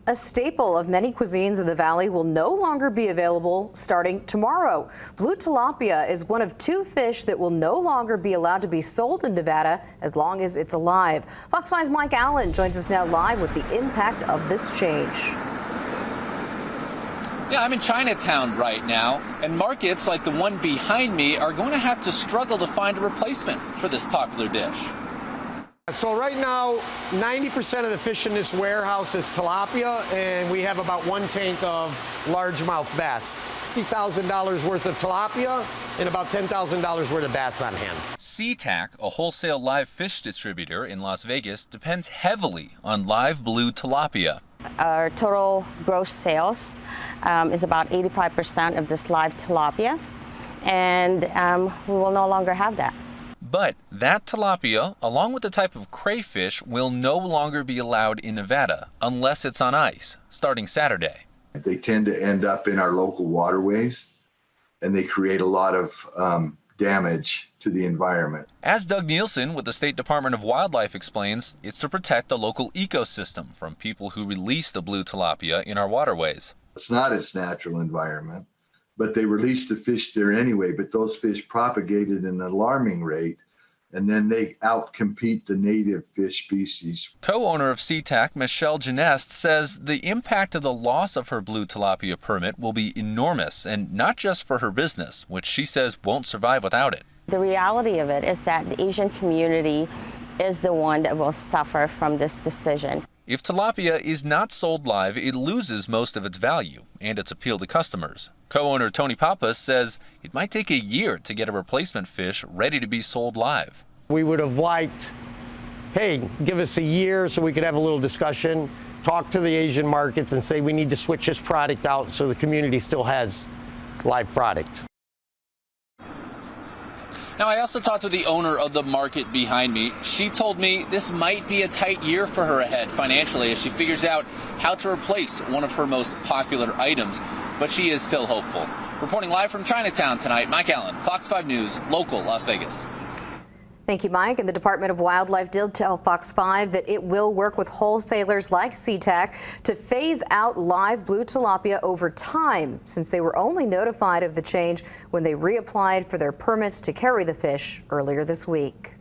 A staple of many cuisines in the valley will no longer be available starting tomorrow. Blue tilapia is one of two fish that will no longer be allowed to be sold in Nevada as long as it's alive. Fox 5's Mike Allen joins us now live with the impact of this change. Yeah, I'm in Chinatown right now, and markets like the one behind me are going to have to struggle to find a replacement for this popular dish. So right now, 90% of the fish in this warehouse is tilapia, and we have about one tank of largemouth bass. $50,000 worth of tilapia and about $10,000 worth of bass on hand. SeaTac, a wholesale live fish distributor in Las Vegas, depends heavily on live blue tilapia. Our total gross sales is about 85% of this live tilapia, and we will no longer have that. But that tilapia, along with the type of crayfish, will no longer be allowed in Nevada unless it's on ice, starting Saturday. They tend to end up in our local waterways, and they create a lot of damage to the environment. As Doug Nielsen with the State Department of Wildlife explains, it's to protect the local ecosystem from people who release the blue tilapia in our waterways. It's not its natural environment, but they release the fish there anyway, but those fish propagate at an alarming rate, and then they outcompete the native fish species. Co-owner of SeaTac, Michelle Genest, says the impact of the loss of her blue tilapia permit will be enormous, and not just for her business, which she says won't survive without it. The reality of it is that the Asian community is the one that will suffer from this decision. If tilapia is not sold live, it loses most of its value and its appeal to customers. Co-owner Tony Pappas says it might take a year to get a replacement fish ready to be sold live. We would have liked, hey, give us a year so we could have a little discussion, talk to the Asian markets and say we need to switch this product out so the community still has live product. Now, I also talked to the owner of the market behind me. She told me this might be a tight year for her ahead financially as she figures out how to replace one of her most popular items, but she is still hopeful. Reporting live from Chinatown tonight, Mike Allen, Fox 5 News, local Las Vegas. Thank you, Mike. And the Department of Wildlife did tell Fox 5 that it will work with wholesalers like SeaTac to phase out live blue tilapia over time, since they were only notified of the change when they reapplied for their permits to carry the fish earlier this week.